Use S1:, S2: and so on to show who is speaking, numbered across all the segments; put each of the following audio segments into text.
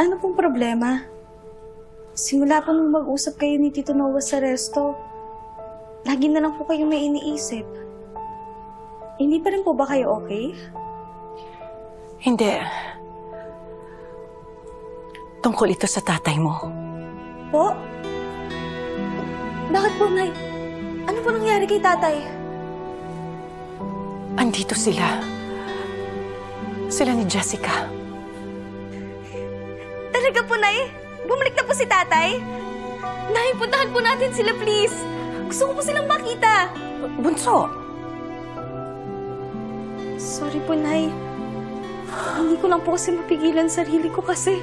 S1: Ano pong problema? Simula pa nung mag-usap kayo ni Tito Noah sa resto, lagi na lang po kayo may iniisip. Hindi pa rin po ba kayo okay?
S2: Hindi. Tungkol ito sa tatay mo.
S1: Po? Bakit po, Nay? Ano po nangyari kay tatay?
S2: Andito sila. Sila ni Jessica.
S1: Talaga po, Nay? Bumalik na po si tatay? Nay, puntahan po natin sila, please. Gusto ko po silang makita.
S2: Bunso!
S1: Sorry po, Nay. Hindi ko lang po kasi mapigilan sarili ko kasi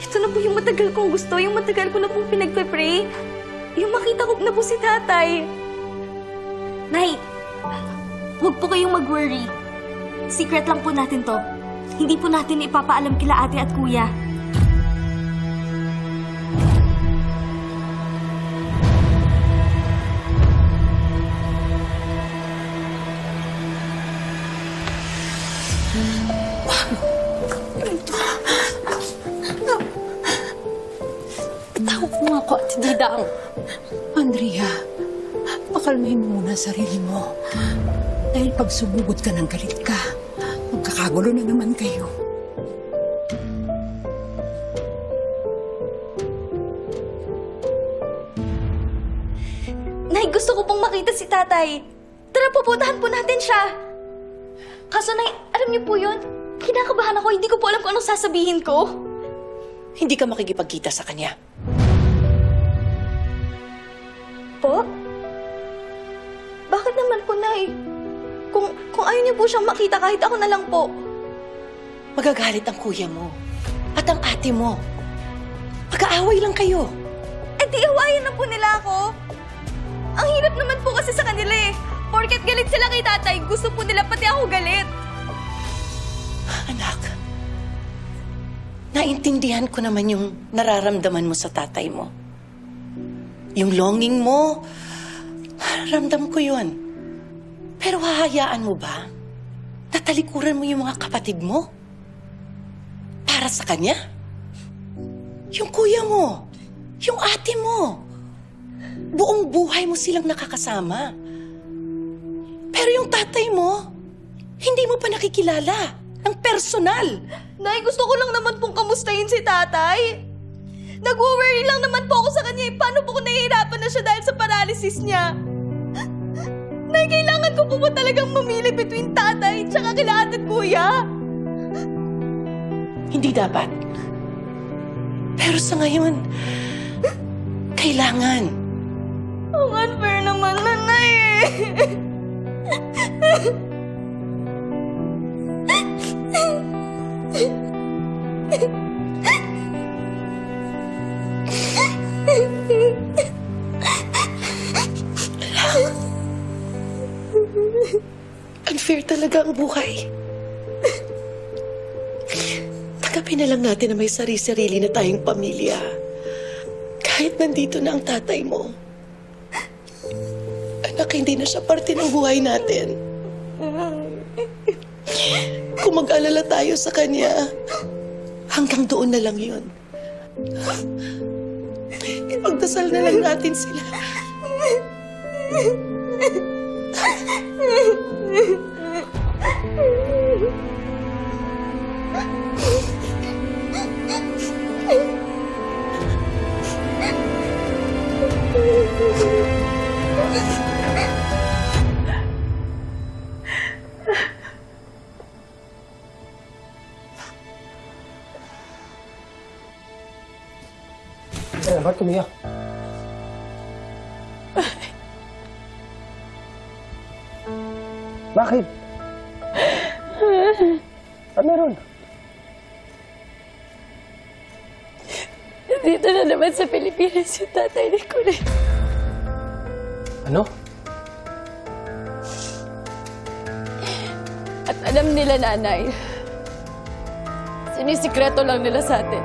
S1: ito na po yung matagal kong gusto, yung matagal ko na pong pinagpe-pray. Yung makita ko na po si tatay. Nay, huwag po kayong mag-worry. Secret lang po natin to. Hindi po natin ipapaalam kila ate at kuya.
S2: Tawag mo ako, Ate Didang.
S3: Andrea, pakalmahin mo muna sarili mo. Dahil pag sumugod ka ng galit ka, magkakagulo na naman kayo.
S1: Nay, gusto ko pong makita si tatay. Tara, pupuntahan po natin siya. Kaso, Nay, alam niyo po yun? Kinakabahan ako, hindi ko po alam kung anong sasabihin ko.
S2: Hindi ka makikipagkita sa kanya.
S1: Po? Bakit naman po, Nay? Kung ayaw niyo po siyang makita, kahit ako na lang po.
S2: Magagalit ang kuya mo at ang ate mo. Mag-aaway lang kayo.
S1: Eh di awayan na po nila ako. Ang hirap naman po kasi sa kanila eh. Porket galit sila kay tatay, gusto po nila pati ako galit.
S2: Anak, naintindihan ko naman yung nararamdaman mo sa tatay mo. Yung longing mo, ramdam ko yun. Pero hahayaan mo ba na talikuran mo yung mga kapatid mo? Para sa kanya? Yung kuya mo, yung ate mo, buong buhay mo silang nakakasama. Pero yung tatay mo, hindi mo pa nakikilala ng personal.
S1: Nay, gusto ko lang naman pong kamustahin si tatay. Nag-worry lang naman po ako sa kanya eh. Paano po kung nahihirapan na siya dahil sa paralysis niya? Nay, kailangan ko po ba talagang mamili between tatay tsaka kila ate at kuya?
S2: Hindi dapat. Pero sa ngayon, kailangan.
S1: Ang unfair naman na, Nay eh.
S2: Unfair talaga ang buhay. Tanggapin na lang natin na may sarili-sarili na tayong pamilya. Kahit nandito na ang tatay mo. Anak, hindi na siya parte ng buhay natin. Kung mag-alala tayo sa kanya, hanggang doon na lang yun. Ipagdasal na lang natin sila.
S4: Ba't umiyak? Bakit? Ano meron?
S5: Dito na naman sa Pilipinas yung tatay ni Colleen.
S4: Ano?
S5: At alam nila, nanay, sinisikreto lang nila sa atin